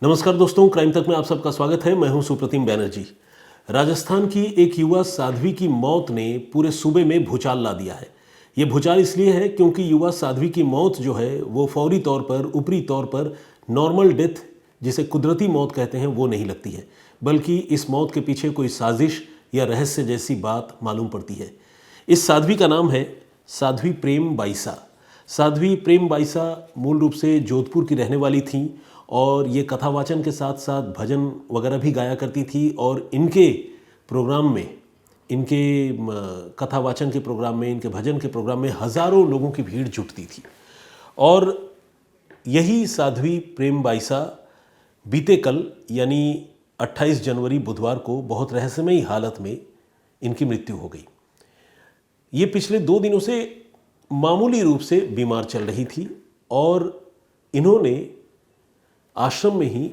नमस्कार दोस्तों, क्राइम तक में आप सबका स्वागत है। मैं हूं सुप्रतिम बैनर्जी। राजस्थान की एक युवा साध्वी की मौत ने पूरे सूबे में भूचाल ला दिया है। ये भूचाल इसलिए है क्योंकि युवा साध्वी की मौत जो है वो फौरी तौर पर, ऊपरी तौर पर नॉर्मल डेथ, जिसे कुदरती मौत कहते हैं, वो नहीं लगती है, बल्कि इस मौत के पीछे कोई साजिश या रहस्य जैसी बात मालूम पड़ती है। इस साध्वी का नाम है साध्वी प्रेम बाईसा। साध्वी प्रेम बाईसा मूल रूप से जोधपुर की रहने वाली थीं और ये कथावाचन के साथ साथ भजन वगैरह भी गाया करती थी। और इनके प्रोग्राम में, इनके कथावाचन के प्रोग्राम में, इनके भजन के प्रोग्राम में हज़ारों लोगों की भीड़ जुटती थी। और यही साध्वी प्रेम बाईसा बीते कल यानी 28 जनवरी बुधवार को बहुत रहस्यमयी हालत में इनकी मृत्यु हो गई। ये पिछले 2 दिनों से मामूली रूप से बीमार चल रही थी और इन्होंने आश्रम में ही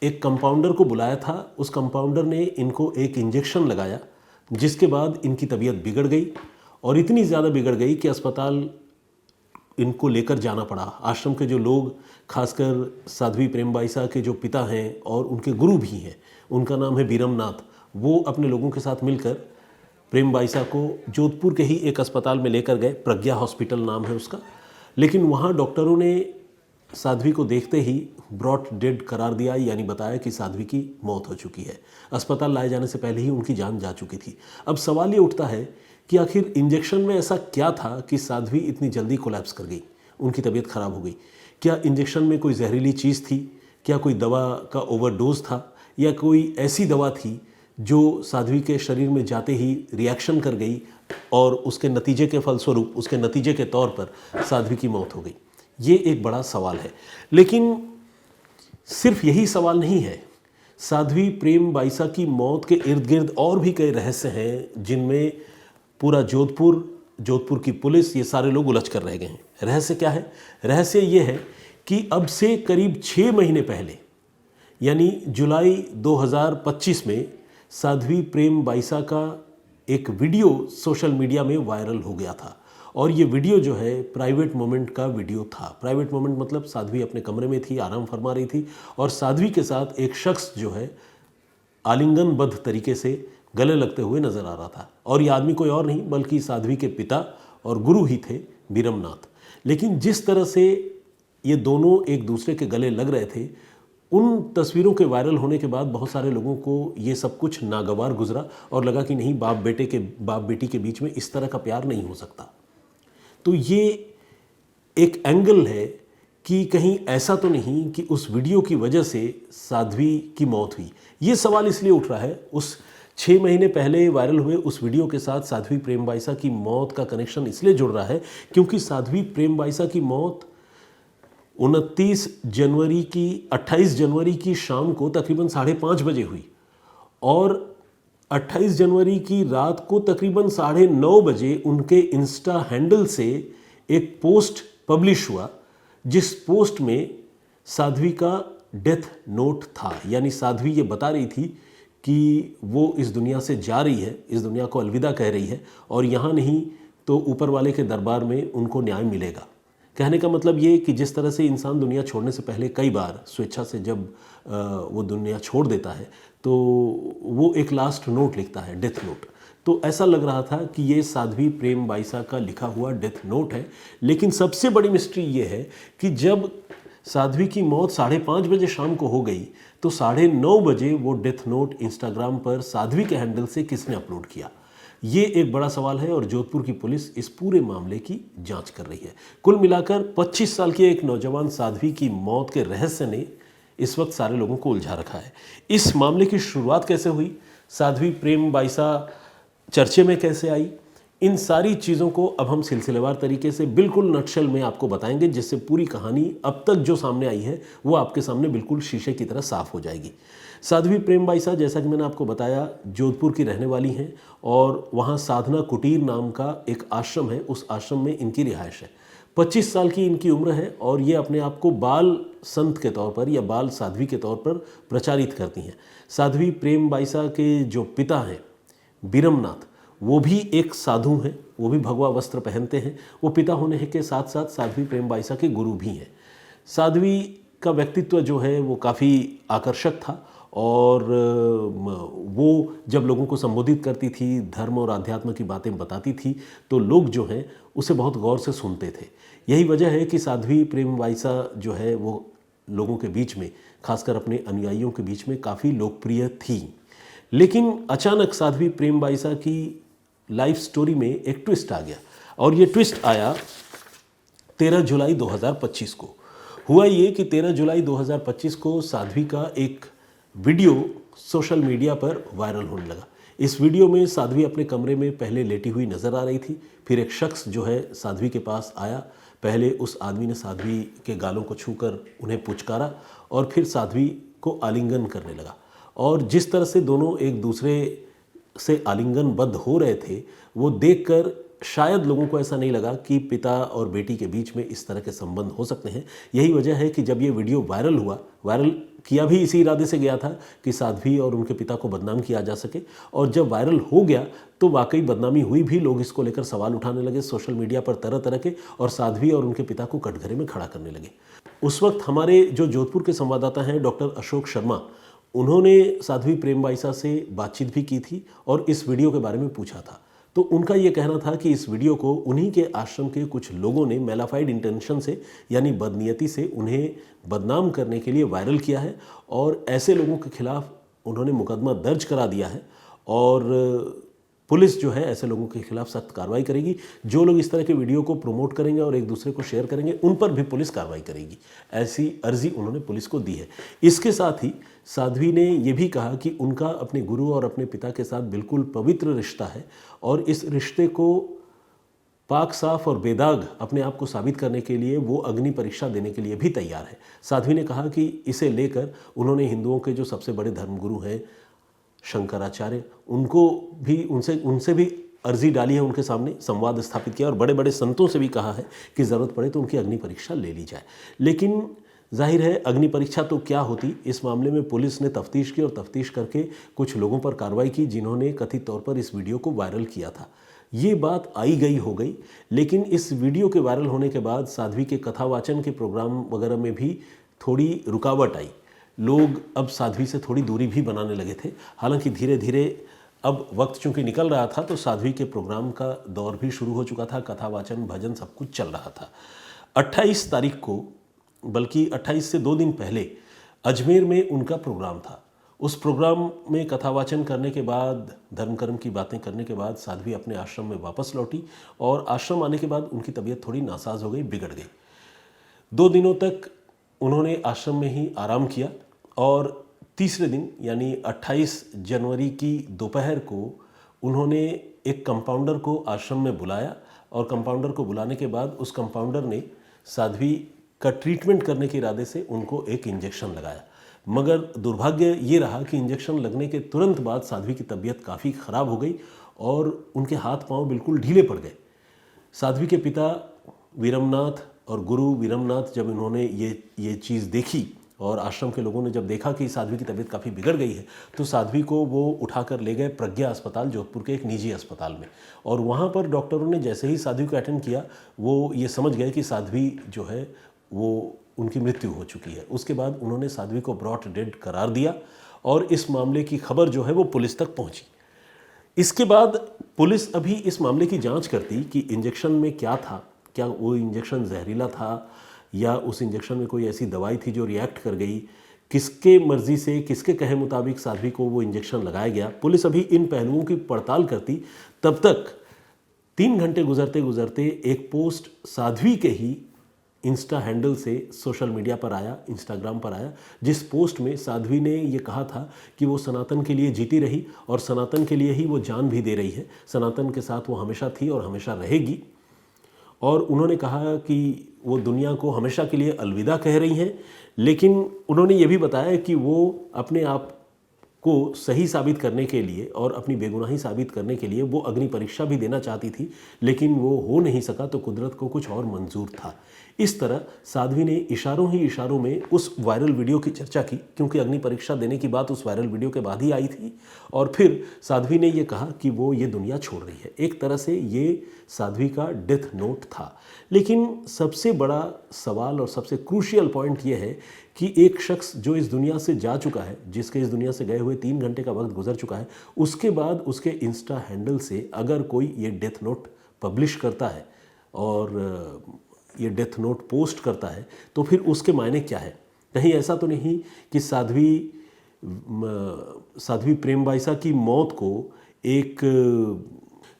एक कंपाउंडर को बुलाया था। उस कंपाउंडर ने इनको एक इंजेक्शन लगाया, जिसके बाद इनकी तबीयत बिगड़ गई और इतनी ज़्यादा बिगड़ गई कि अस्पताल इनको लेकर जाना पड़ा। आश्रम के जो लोग, खासकर साध्वी प्रेम बाईसा के जो पिता हैं और उनके गुरु भी हैं, उनका नाम है बीरमनाथ, वो अपने लोगों के साथ मिलकर प्रेम बाईसा को जोधपुर के ही एक अस्पताल में लेकर गए। प्रज्ञा हॉस्पिटल नाम है उसका। लेकिन वहाँ डॉक्टरों ने साध्वी को देखते ही ब्रॉट डेड करार दिया, यानी बताया कि साध्वी की मौत हो चुकी है। अस्पताल लाए जाने से पहले ही उनकी जान जा चुकी थी। अब सवाल ये उठता है कि आखिर इंजेक्शन में ऐसा क्या था कि साध्वी इतनी जल्दी कोलैप्स कर गई, उनकी तबीयत खराब हो गई। क्या इंजेक्शन में कोई जहरीली चीज़ थी? क्या कोई दवा का ओवरडोज था? या कोई ऐसी दवा थी जो साध्वी के शरीर में जाते ही रिएक्शन कर गई और उसके नतीजे के फलस्वरूप, उसके नतीजे के तौर पर साध्वी की मौत हो गई? ये एक बड़ा सवाल है। लेकिन सिर्फ यही सवाल नहीं है। साध्वी प्रेम बाईसा की मौत के इर्द गिर्द और भी कई रहस्य हैं, जिनमें पूरा जोधपुर की पुलिस, ये सारे लोग उलझ कर रह गए हैं। रहस्य क्या है? रहस्य ये है कि अब से करीब 6 महीने पहले, यानी जुलाई 2025 में साध्वी प्रेम बाईसा का एक वीडियो सोशल मीडिया में वायरल हो गया था। और ये वीडियो जो है प्राइवेट मोमेंट का वीडियो था। प्राइवेट मोमेंट मतलब साध्वी अपने कमरे में थी, आराम फरमा रही थी और साध्वी के साथ एक शख्स जो है आलिंगनबद्ध तरीके से गले लगते हुए नजर आ रहा था। और ये आदमी कोई और नहीं बल्कि साध्वी के पिता और गुरु ही थे, बीरमनाथ। लेकिन जिस तरह से ये दोनों एक दूसरे के गले लग रहे थे, उन तस्वीरों के वायरल होने के बाद बहुत सारे लोगों को ये सब कुछ नागवार गुजरा और लगा कि नहीं, बाप बेटी के बीच में इस तरह का प्यार नहीं हो सकता। तो ये एक एंगल है कि कहीं ऐसा तो नहीं कि उस वीडियो की वजह से साध्वी की मौत हुई। ये सवाल इसलिए उठ रहा है, उस 6 महीने पहले वायरल हुए उस वीडियो के साथ साध्वी प्रेम बाईसा की मौत का कनेक्शन इसलिए जुड़ रहा है क्योंकि साध्वी प्रेम बाईसा की मौत 28 जनवरी की शाम को तकरीबन 5:30 बजे हुई और 28 जनवरी की रात को तकरीबन 9:30 बजे उनके इंस्टा हैंडल से एक पोस्ट पब्लिश हुआ, जिस पोस्ट में साध्वी का डेथ नोट था। यानी साध्वी ये बता रही थी कि वो इस दुनिया से जा रही है, इस दुनिया को अलविदा कह रही है और यहाँ नहीं तो ऊपर वाले के दरबार में उनको न्याय मिलेगा। कहने का मतलब ये कि जिस तरह से इंसान दुनिया छोड़ने से पहले कई बार स्वेच्छा से जब वो दुनिया छोड़ देता है तो वो एक लास्ट नोट लिखता है, डेथ नोट। तो ऐसा लग रहा था कि ये साध्वी प्रेम बाईसा का लिखा हुआ डेथ नोट है। लेकिन सबसे बड़ी मिस्ट्री ये है कि जब साध्वी की मौत 5:30 बजे शाम को हो गई तो 9:30 बजे वो डेथ नोट इंस्टाग्राम पर साध्वी के हैंडल से किसने अपलोड किया? ये एक बड़ा सवाल है और जोधपुर की पुलिस इस पूरे मामले की जांच कर रही है। कुल मिलाकर 25 साल की एक नौजवान साध्वी की मौत के रहस्य ने इस वक्त सारे लोगों को उलझा रखा है। इस मामले की शुरुआत कैसे हुई, साध्वी प्रेम बाईसा चर्चे में कैसे आई, इन सारी चीज़ों को अब हम सिलसिलेवार तरीके से बिल्कुल नटशल में आपको बताएंगे, जिससे पूरी कहानी अब तक जो सामने आई है वो आपके सामने बिल्कुल शीशे की तरह साफ हो जाएगी। साध्वी प्रेम बाईसा, जैसा कि मैंने आपको बताया, जोधपुर की रहने वाली हैं और वहाँ साधना कुटीर नाम का एक आश्रम है, उस आश्रम में इनकी रिहाइश है। 25 साल की इनकी उम्र है और ये अपने आप को बाल संत के तौर पर या बाल साध्वी के तौर पर प्रचारित करती हैं। साध्वी प्रेम बाईसा के जो पिता हैं बीरमनाथ, वो भी एक साधु हैं, वो भी भगवा वस्त्र पहनते हैं। वो पिता होने के साथ साथ साध्वी प्रेम बाईसा के गुरु भी हैं। साध्वी का व्यक्तित्व जो है वो काफ़ी आकर्षक था और वो जब लोगों को संबोधित करती थी, धर्म और आध्यात्म की बातें बताती थी, तो लोग जो हैं उसे बहुत गौर से सुनते थे। यही वजह है कि साध्वी प्रेमवाइसा जो है वो लोगों के बीच में, खासकर अपने अनुयायियों के बीच में काफ़ी लोकप्रिय थी। लेकिन अचानक साध्वी प्रेमवाइसा की लाइफ स्टोरी में एक ट्विस्ट आ गया और ये ट्विस्ट आया 13 जुलाई 2025 को। हुआ ये कि 13 जुलाई 2025 को साध्वी का एक वीडियो सोशल मीडिया पर वायरल होने लगा। इस वीडियो में साध्वी अपने कमरे में पहले लेटी हुई नजर आ रही थी। फिर एक शख्स जो है साध्वी के पास आया। पहले उस आदमी ने साध्वी के गालों को छूकर उन्हें पुचकारा और फिर साध्वी को आलिंगन करने लगा। और जिस तरह से दोनों एक दूसरे से आलिंगनबद्ध हो रहे थे, वो देखकर शायद लोगों को ऐसा नहीं लगा कि पिता और बेटी के बीच में इस तरह के संबंध हो सकते हैं। यही वजह है कि जब ये वीडियो वायरल हुआ, वायरल किया भी इसी इरादे से गया था कि साध्वी और उनके पिता को बदनाम किया जा सके, और जब वायरल हो गया तो वाकई बदनामी हुई भी। लोग इसको लेकर सवाल उठाने लगे सोशल मीडिया पर तरह तरह के, और साध्वी और उनके पिता को कटघरे में खड़ा करने लगे। उस वक्त हमारे जो जोधपुर के संवाददाता हैं डॉक्टर अशोक शर्मा, उन्होंने साध्वी प्रेमवाइसा से बातचीत भी की थी और इस वीडियो के बारे में पूछा था। तो उनका ये कहना था कि इस वीडियो को उन्हीं के आश्रम के कुछ लोगों ने मैलाफाइड इंटेंशन से, यानी बदनीयती से उन्हें बदनाम करने के लिए वायरल किया है, और ऐसे लोगों के खिलाफ उन्होंने मुकदमा दर्ज करा दिया है और पुलिस जो है ऐसे लोगों के खिलाफ सख्त कार्रवाई करेगी। जो लोग इस तरह के वीडियो को प्रमोट करेंगे और एक दूसरे को शेयर करेंगे, उन पर भी पुलिस कार्रवाई करेगी। ऐसी अर्जी उन्होंने पुलिस को दी है। इसके साथ ही साध्वी ने यह भी कहा कि उनका अपने गुरु और अपने पिता के साथ बिल्कुल पवित्र रिश्ता है और इस रिश्ते को पाक साफ और बेदाग अपने आप को साबित करने के लिए वो अग्नि परीक्षा देने के लिए भी तैयार है। साध्वी ने कहा कि इसे लेकर उन्होंने हिंदुओं के जो सबसे बड़े धर्मगुरु हैं शंकराचार्य, उनको भी उनसे भी अर्जी डाली है, उनके सामने संवाद स्थापित किया और बड़े बड़े संतों से भी कहा है कि ज़रूरत पड़े तो उनकी अग्नि परीक्षा ले ली जाए। लेकिन जाहिर है अग्नि परीक्षा तो क्या होती, इस मामले में पुलिस ने तफ्तीश की और तफ्तीश करके कुछ लोगों पर कार्रवाई की जिन्होंने कथित तौर पर इस वीडियो को वायरल किया था। ये बात आई गई हो गई, लेकिन इस वीडियो के वायरल होने के बाद साध्वी के कथावाचन के प्रोग्राम वगैरह में भी थोड़ी रुकावट आई। लोग अब साध्वी से थोड़ी दूरी भी बनाने लगे थे। हालांकि धीरे धीरे अब वक्त चूंकि निकल रहा था तो साध्वी के प्रोग्राम का दौर भी शुरू हो चुका था। कथावाचन, भजन सब कुछ चल रहा था। 28 तारीख को, बल्कि 28 से 2 दिन पहले अजमेर में उनका प्रोग्राम था। उस प्रोग्राम में कथावाचन करने के बाद, धर्म कर्म की बातें करने के बाद साध्वी अपने आश्रम में वापस लौटी और आश्रम आने के बाद उनकी तबीयत थोड़ी नासाज हो गई, बिगड़ गई। 2 दिनों तक उन्होंने आश्रम में ही आराम किया और तीसरे दिन यानी 28 जनवरी की दोपहर को उन्होंने एक कंपाउंडर को आश्रम में बुलाया और कंपाउंडर को बुलाने के बाद उस कंपाउंडर ने साध्वी का ट्रीटमेंट करने के इरादे से उनको एक इंजेक्शन लगाया। मगर दुर्भाग्य ये रहा कि इंजेक्शन लगने के तुरंत बाद साध्वी की तबीयत काफ़ी ख़राब हो गई और उनके हाथ पांव बिल्कुल ढीले पड़ गए। साध्वी के पिता वीरमनाथ और गुरु वीरमनाथ जब इन्होंने ये चीज़ देखी और आश्रम के लोगों ने जब देखा कि साध्वी की तबीयत काफ़ी बिगड़ गई है, तो साध्वी को वो उठाकर ले गए प्रज्ञा अस्पताल, जोधपुर के एक निजी अस्पताल में। और वहाँ पर डॉक्टरों ने जैसे ही साध्वी को अटेंड किया, वो ये समझ गए कि साध्वी जो है वो उनकी मृत्यु हो चुकी है। उसके बाद उन्होंने साध्वी को ब्रॉट डेड करार दिया और इस मामले की खबर जो है वो पुलिस तक पहुँची। इसके बाद पुलिस अभी इस मामले की जाँच करती कि इंजेक्शन में क्या था, क्या वो इंजेक्शन जहरीला था या उस इंजेक्शन में कोई ऐसी दवाई थी जो रिएक्ट कर गई, किसके मर्जी से, किसके कहे मुताबिक साध्वी को वो इंजेक्शन लगाया गया। पुलिस अभी इन पहलुओं की पड़ताल करती। तब तक 3 घंटे गुजरते गुजरते एक पोस्ट साध्वी के ही इंस्टा हैंडल से सोशल मीडिया पर आया, इंस्टाग्राम पर आया, जिस पोस्ट में साध्वी ने ये कहा था कि वो सनातन के लिए जीती रही और सनातन के लिए ही वो जान भी दे रही है। सनातन के साथ वो हमेशा थी और हमेशा रहेगी। और उन्होंने कहा कि वो दुनिया को हमेशा के लिए अलविदा कह रही हैं, लेकिन उन्होंने ये भी बताया कि वो अपने आप को सही साबित करने के लिए और अपनी बेगुनाही साबित करने के लिए वो अग्नि परीक्षा भी देना चाहती थी, लेकिन वो हो नहीं सका तो कुदरत को कुछ और मंजूर था। इस तरह साध्वी ने इशारों ही इशारों में उस वायरल वीडियो की चर्चा की, क्योंकि अग्नि परीक्षा देने की बात उस वायरल वीडियो के बाद ही आई थी। और फिर साध्वी ने ये कहा कि वो ये दुनिया छोड़ रही है। एक तरह से ये साध्वी का डेथ नोट था। लेकिन सबसे बड़ा सवाल और सबसे क्रूशियल पॉइंट ये है कि एक शख्स जो इस दुनिया से जा चुका है, जिसके इस दुनिया से गए हुए 3 घंटे का वक्त गुजर चुका है, उसके बाद उसके इंस्टा हैंडल से अगर कोई ये डेथ नोट पब्लिश करता है और ये डेथ नोट पोस्ट करता है, तो फिर उसके मायने क्या है? कहीं ऐसा तो नहीं कि साध्वी प्रेमबाईसा की मौत को एक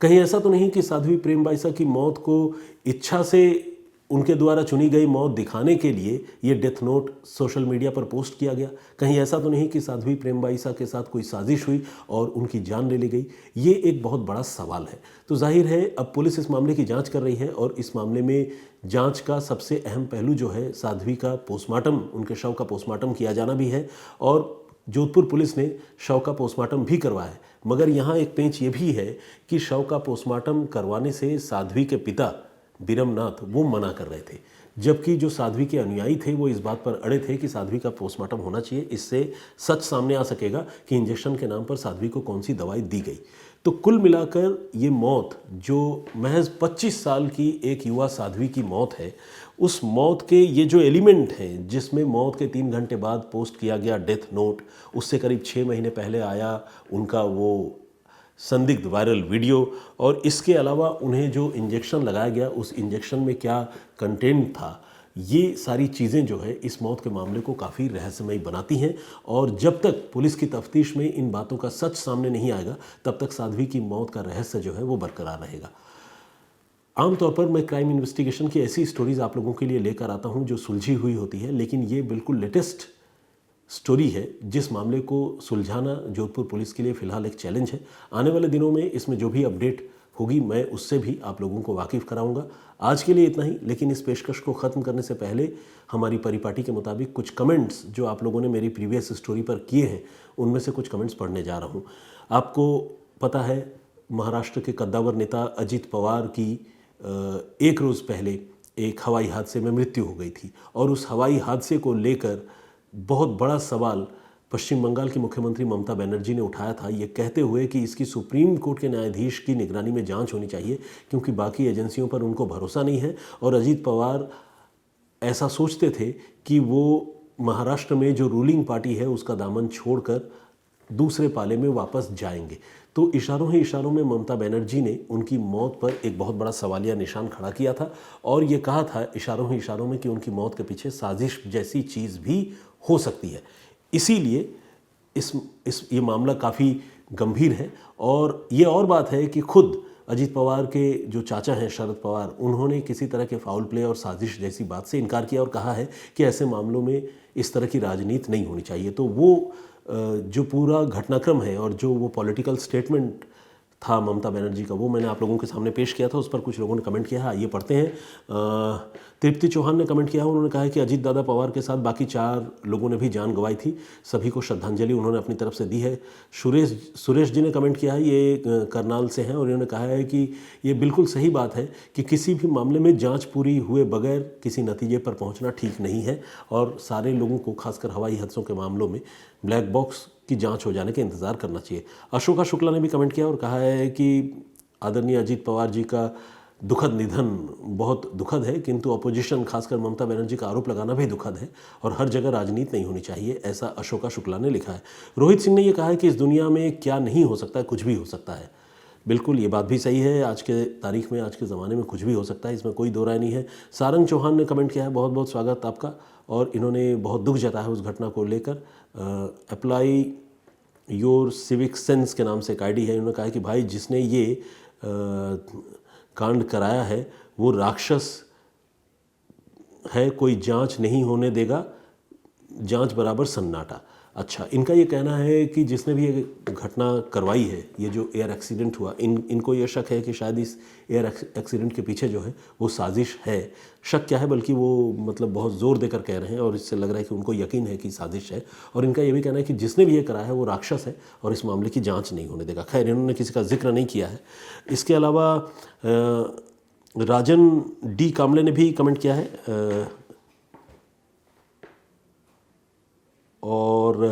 कहीं ऐसा तो नहीं कि साध्वी प्रेमबाईसा की मौत को इच्छा से उनके द्वारा चुनी गई मौत दिखाने के लिए ये डेथ नोट सोशल मीडिया पर पोस्ट किया गया? कहीं ऐसा तो नहीं कि साध्वी प्रेमबाईसा के साथ कोई साजिश हुई और उनकी जान ले ली गई? ये एक बहुत बड़ा सवाल है। तो जाहिर है अब पुलिस इस मामले की जांच कर रही है और इस मामले में जांच का सबसे अहम पहलू जो है साध्वी का पोस्टमार्टम, उनके शव का पोस्टमार्टम किया जाना भी है। और जोधपुर पुलिस ने शव का पोस्टमार्टम भी करवाया है। मगर यहाँ एक पेंच ये भी है कि शव का पोस्टमार्टम करवाने से साध्वी के पिता बीरमनाथ वो मना कर रहे थे, जबकि जो साध्वी के अनुयायी थे वो इस बात पर अड़े थे कि साध्वी का पोस्टमार्टम होना चाहिए। इससे सच सामने आ सकेगा कि इंजेक्शन के नाम पर साध्वी को कौन सी दवाई दी गई। तो कुल मिलाकर ये मौत जो महज 25 साल की एक युवा साध्वी की मौत है, उस मौत के ये जो एलिमेंट हैं जिसमें मौत के 3 घंटे बाद पोस्ट किया गया डेथ नोट, उससे करीब 6 महीने पहले आया उनका वो संदिग्ध वायरल वीडियो, और इसके अलावा उन्हें जो इंजेक्शन लगाया गया उस इंजेक्शन में क्या कंटेंट था, ये सारी चीज़ें जो है इस मौत के मामले को काफ़ी रहस्यमयी बनाती हैं। और जब तक पुलिस की तफ्तीश में इन बातों का सच सामने नहीं आएगा तब तक साध्वी की मौत का रहस्य जो है वो बरकरार रहेगा। आमतौर पर मैं क्राइम इन्वेस्टिगेशन की ऐसी स्टोरीज़ आप लोगों के लिए लेकर आता हूं जो सुलझी हुई होती है, लेकिन ये बिल्कुल लेटेस्ट स्टोरी है जिस मामले को सुलझाना जोधपुर पुलिस के लिए फ़िलहाल एक चैलेंज है। आने वाले दिनों में इसमें जो भी अपडेट होगी मैं उससे भी आप लोगों को वाकिफ़ कराऊंगा। आज के लिए इतना ही, लेकिन इस पेशकश को ख़त्म करने से पहले हमारी परिपाटी के मुताबिक कुछ कमेंट्स जो आप लोगों ने मेरी प्रीवियस स्टोरी पर किए हैं उनमें से कुछ कमेंट्स पढ़ने जा रहा हूँ। आपको पता है महाराष्ट्र के कद्दावर नेता अजित पवार की एक रोज़ पहले एक हवाई हादसे में मृत्यु हो गई थी, और उस हवाई हादसे को लेकर बहुत बड़ा सवाल पश्चिम बंगाल की मुख्यमंत्री ममता बनर्जी ने उठाया था, ये कहते हुए कि इसकी सुप्रीम कोर्ट के न्यायाधीश की निगरानी में जांच होनी चाहिए, क्योंकि बाकी एजेंसियों पर उनको भरोसा नहीं है। और अजीत पवार ऐसा सोचते थे कि वो महाराष्ट्र में जो रूलिंग पार्टी है उसका दामन छोड़कर दूसरे पाले में वापस जाएंगे। तो इशारों ही इशारों में ममता बनर्जी ने उनकी मौत पर एक बहुत बड़ा सवालिया निशान खड़ा किया था, और ये कहा था इशारों ही इशारों में कि उनकी मौत के पीछे साजिश जैसी चीज़ भी हो सकती है। इसीलिए ये मामला काफ़ी गंभीर है। और ये और बात है कि खुद अजीत पवार के जो चाचा हैं शरद पवार, उन्होंने किसी तरह के फाउल प्ले और साजिश जैसी बात से इनकार किया और कहा है कि ऐसे मामलों में इस तरह की राजनीति नहीं होनी चाहिए। तो वो जो पूरा घटनाक्रम है और जो वो पॉलिटिकल स्टेटमेंट था ममता बनर्जी का, वो मैंने आप लोगों के सामने पेश किया था। उस पर कुछ लोगों ने कमेंट किया है, आइए पढ़ते हैं। तृप्ति चौहान ने कमेंट किया है, उन्होंने कहा है कि अजीत दादा पवार के साथ बाकी 4 लोगों ने भी जान गंवाई थी, सभी को श्रद्धांजलि उन्होंने अपनी तरफ से दी है। सुरेश जी ने कमेंट किया है, ये करनाल से हैं, और इन्होंने कहा है कि ये बिल्कुल सही बात है कि किसी भी मामले में जांच पूरी हुए बगैर किसी नतीजे पर पहुंचना ठीक नहीं है, और सारे लोगों को खासकर हवाई हादसों के मामलों में ब्लैक बॉक्स की जांच हो जाने का इंतज़ार करना चाहिए। अशोका शुक्ला ने भी कमेंट किया और कहा है कि आदरणीय अजीत पवार जी का दुखद निधन बहुत दुखद है, किंतु अपोजिशन खासकर ममता बनर्जी का आरोप लगाना भी दुखद है, और हर जगह राजनीति नहीं होनी चाहिए, ऐसा अशोका शुक्ला ने लिखा है। रोहित सिंह ने यह कहा है कि इस दुनिया में क्या नहीं हो सकता है, कुछ भी हो सकता है। बिल्कुल ये बात भी सही है, आज के तारीख में, आज के ज़माने में कुछ भी हो सकता है, इसमें कोई दो राय नहीं है। सारंग चौहान ने कमेंट किया है, बहुत बहुत स्वागत आपका, और इन्होंने बहुत दुख जताया है उस घटना को लेकर। अप्लाई योर सिविक सेंस के नाम से एक आईडी है, इन्होंने कहा है कि भाई जिसने ये कांड कराया है वो राक्षस है, कोई जांच नहीं होने देगा, जांच बराबर सन्नाटा। अच्छा, इनका ये कहना है कि जिसने भी ये घटना करवाई है, ये जो एयर एक्सीडेंट हुआ, इनको ये शक है कि शायद इस एयर एक्सीडेंट के पीछे जो है वो साजिश है। शक क्या है, बल्कि वो मतलब बहुत ज़ोर देकर कह रहे हैं, और इससे लग रहा है कि उनको यकीन है कि साजिश है। और इनका ये भी कहना है कि जिसने भी ये कराया है वो राक्षस है और इस मामले की जाँच नहीं होने देगा। खैर, इन्होंने किसी का जिक्र नहीं किया है। इसके अलावा राजन डी कामले ने भी कमेंट किया है और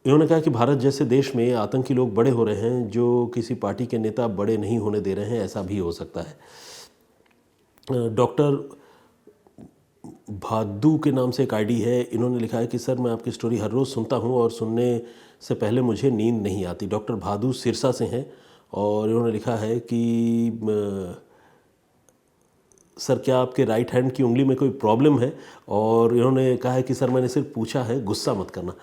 इन्होंने कहा कि भारत जैसे देश में आतंकी लोग बड़े हो रहे हैं जो किसी पार्टी के नेता बड़े नहीं होने दे रहे हैं, ऐसा भी हो सकता है। डॉक्टर भादू के नाम से एक आईडी है, इन्होंने लिखा है कि सर मैं आपकी स्टोरी हर रोज़ सुनता हूं और सुनने से पहले मुझे नींद नहीं आती। डॉक्टर भादू सिरसा से हैं और इन्होंने लिखा है कि सर क्या आपके राइट हैंड की उंगली में कोई प्रॉब्लम है, और इन्होंने कहा है कि सर मैंने सिर्फ पूछा है, गुस्सा मत करना।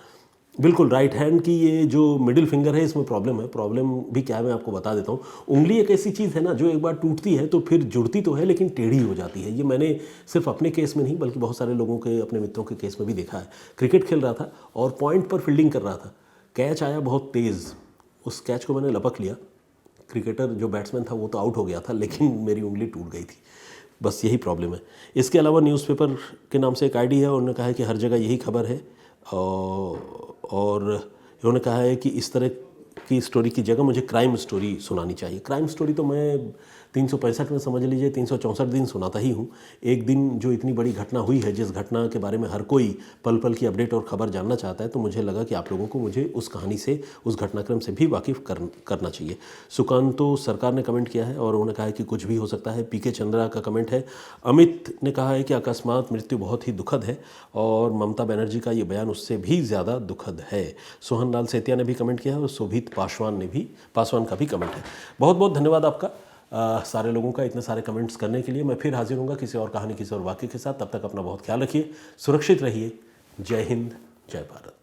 बिल्कुल, राइट हैंड की ये जो मिडिल फिंगर है इसमें प्रॉब्लम है। प्रॉब्लम भी क्या है मैं आपको बता देता हूँ। उंगली एक ऐसी चीज़ है ना जो एक बार टूटती है तो फिर जुड़ती तो है लेकिन टेढ़ी हो जाती है। ये मैंने सिर्फ अपने केस में नहीं बल्कि बहुत सारे लोगों के, अपने मित्रों के केस में भी देखा है। क्रिकेट खेल रहा था और पॉइंट पर फील्डिंग कर रहा था, कैच आया बहुत तेज़, उस कैच को मैंने लपक लिया। क्रिकेटर जो बैट्समैन था वो तो आउट हो गया था लेकिन मेरी उंगली टूट गई थी। बस यही प्रॉब्लम है। इसके अलावा न्यूज़पेपर के नाम से एक आईडी है, उन्होंने कहा है कि हर जगह यही खबर है और इन्होंने कहा है कि इस तरह की स्टोरी की जगह मुझे क्राइम स्टोरी सुनानी चाहिए। क्राइम स्टोरी तो मैं 365 में समझ लीजिए 364 दिन सुनाता ही हूँ। एक दिन जो इतनी बड़ी घटना हुई है, जिस घटना के बारे में हर कोई पल पल की अपडेट और ख़बर जानना चाहता है, तो मुझे लगा कि आप लोगों को मुझे उस कहानी से, उस घटनाक्रम से भी वाकिफ़ करना चाहिए। सुकांतो सरकार ने कमेंट किया है और उन्होंने कहा है कि कुछ भी हो सकता है। पीके चंद्रा का कमेंट है। अमित ने कहा है कि अकस्मात मृत्यु बहुत ही दुखद है और ममता बनर्जी का ये बयान उससे भी ज़्यादा दुखद है। सोहन लाल सेतिया ने भी कमेंट किया है और शोभित पासवान का भी कमेंट है। बहुत बहुत धन्यवाद आपका, सारे लोगों का, इतने सारे कमेंट्स करने के लिए। मैं फिर हाजिर हूँगा किसी और कहानी, किसी और वाक्य के साथ। तब तक अपना बहुत ख्याल रखिए, सुरक्षित रहिए। जय हिंद, जय भारत।